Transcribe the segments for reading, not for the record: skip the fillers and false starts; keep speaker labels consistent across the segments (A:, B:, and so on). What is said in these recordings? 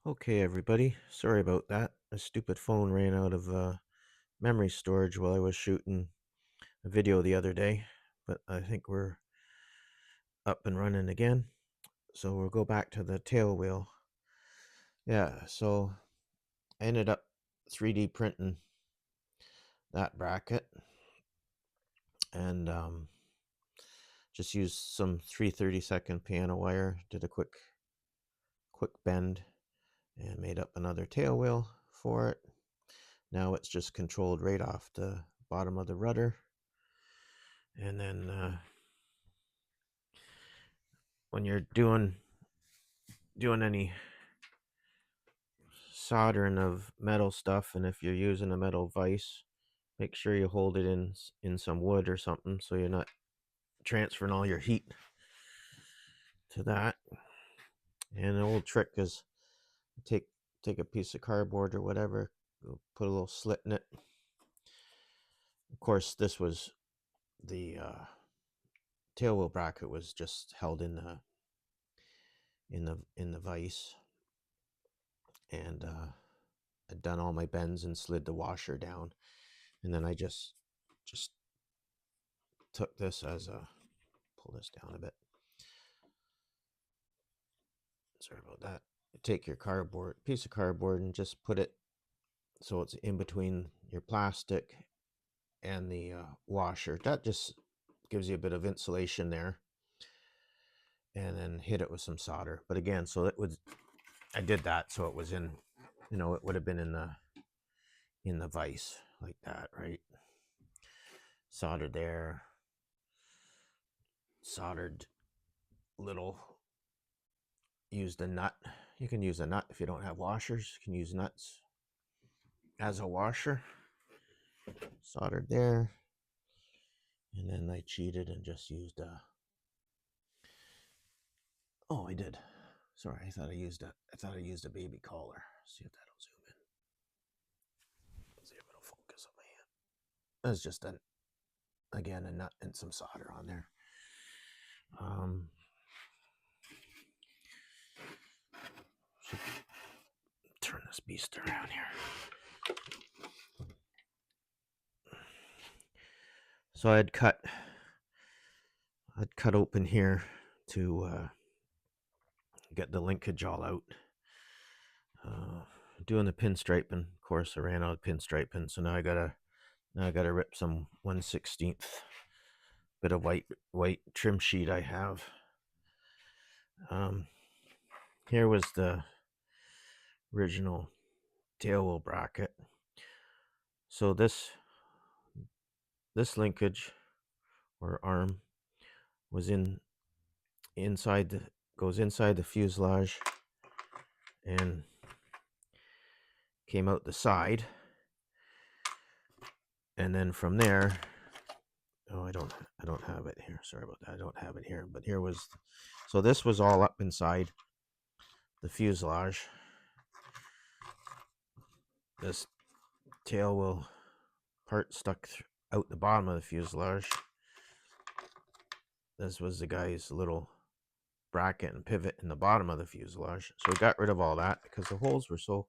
A: Okay, everybody. Sorry about that. A stupid phone ran out of memory storage while I was shooting a video the other day, but I think we're up and running again. So we'll go back to the tail wheel. Yeah, so I ended up 3D printing that bracket and just used some 3/32 piano wire, did a quick bend, and made up another tail wheel for it. Now it's just controlled right off the bottom of the rudder. And then when you're doing any soldering of metal stuff, and if you're using a metal vise, make sure you hold it in some wood or something so you're not transferring all your heat to that. And an old trick is take a piece of cardboard or whatever, put a little slit in it. Of course, this was the tail wheel bracket was just held in the vise, and I'd done all my bends and slid the washer down, and then I just took this as a, pull this down a bit, sorry about that. Take your piece of cardboard, and just put it so it's in between your plastic and the washer. That just gives you a bit of insulation there, and then hit it with some solder. But again, so I did that so it was in, it would have been in the vise like that, right? Soldered there, soldered little, used a nut. You can use a nut if you don't have washers. You can use nuts as a washer. Soldered there, and then I cheated and just used oh, I did. Sorry, I thought I used a baby collar. See if that'll zoom in. See if it'll focus on my hand. That's just again a nut and some solder on there. Turn this beast around here. So I'd cut open here to get the linkage all out. Doing the pinstriping, of course, I ran out of pinstriping, so now I gotta rip some 1/16 bit of white trim sheet I have. Here was the original tail wheel bracket. So this linkage or arm was goes inside the fuselage and came out the side, and then from there, oh, I don't have it here, sorry about that, I don't have it here, but here was, so this was all up inside the fuselage. This tail wheel part stuck out the bottom of the fuselage. This was the guy's little bracket and pivot in the bottom of the fuselage. So we got rid of all that because the holes were so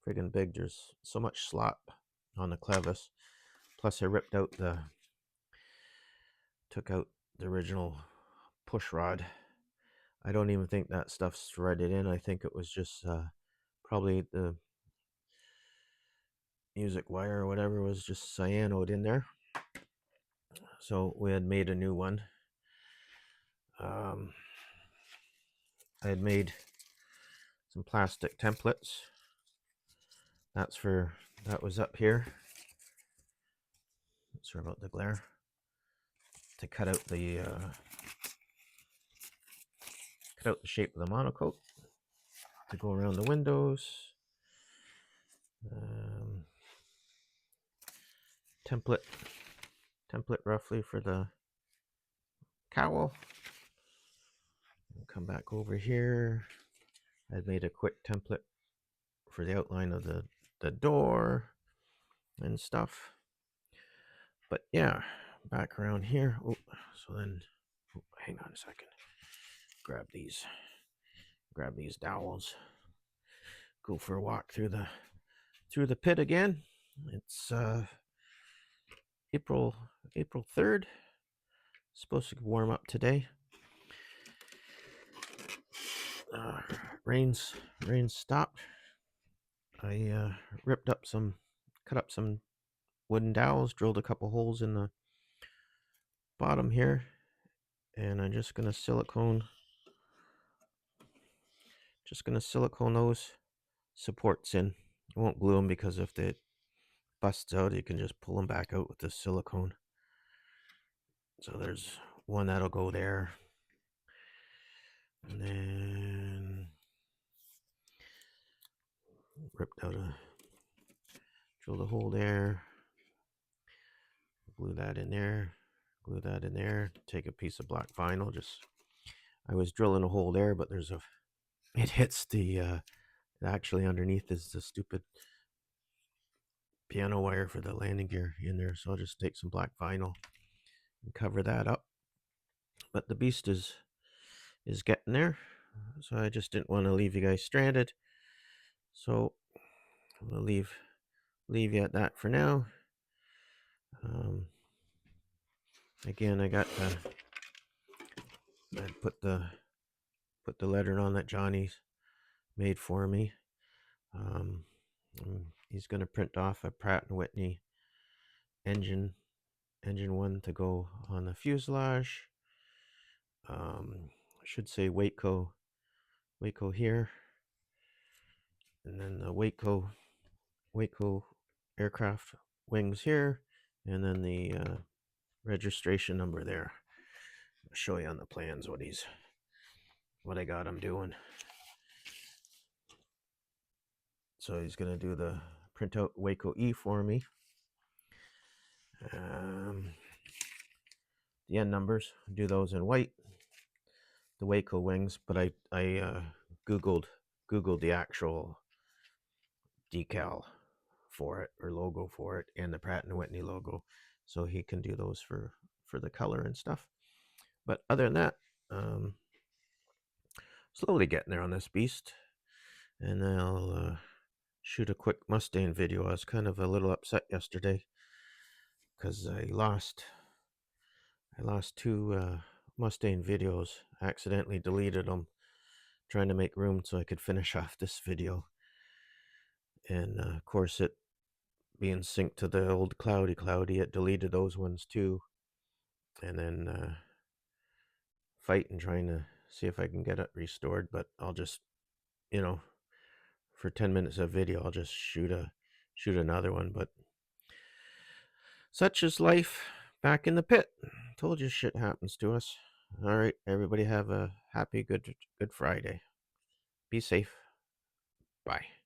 A: friggin' big. There's so much slop on the clevis. Plus I took out the original push rod. I don't even think that stuff's threaded in. I think it was just probably the music wire or whatever was just cyanoed in there. So we had made a new one. I had made some plastic templates. That was up here. Sorry about the glare. To cut out the shape of the monocoque to go around the windows. Template roughly for the cowl. Come back over here. I've made a quick template for the outline of the door and stuff. But yeah, back around here. Oh, so then, hang on a second. Grab these dowels. go for a walk through the pit again. It's April 3rd. Supposed to warm up today. Rain's stopped. I cut up some wooden dowels, drilled a couple holes in the bottom here, and I'm just gonna silicone those supports in. I won't glue them because if they busts out, you can just pull them back out with the silicone. So there's one that'll go there, and then drilled a hole there, glue that in there, take a piece of black vinyl. I was drilling a hole there, but it hits the actually underneath is the stupid piano wire for the landing gear in there, so I'll just take some black vinyl and cover that up. But the beast is getting there, so I just didn't want to leave you guys stranded, so I'm gonna leave you at that for now. Again, I put the letter on that Johnny's made for me. He's going to print off a Pratt & Whitney engine one to go on the fuselage. I should say WACO here, and then the WACO aircraft wings here, and then the registration number there. I'll show you on the plans what I got him doing. So he's going to do the printout WACO E for me. The end numbers, do those in white. The WACO wings, but I googled the actual decal for it, or logo for it, and the Pratt & Whitney logo, so he can do those for the color and stuff. But other than that, slowly getting there on this beast, and I'll shoot a quick Mustang video. I was kind of a little upset yesterday because I lost two Mustang videos. I accidentally deleted them trying to make room so I could finish off this video, and of course, it being synced to the old cloudy, it deleted those ones too, and then fighting trying to see if I can get it restored. But I'll just, for 10 minutes of video, I'll just shoot another one. But such is life back in the pit. Told you shit happens to us. All right, everybody, have a happy good Friday. Be safe. Bye.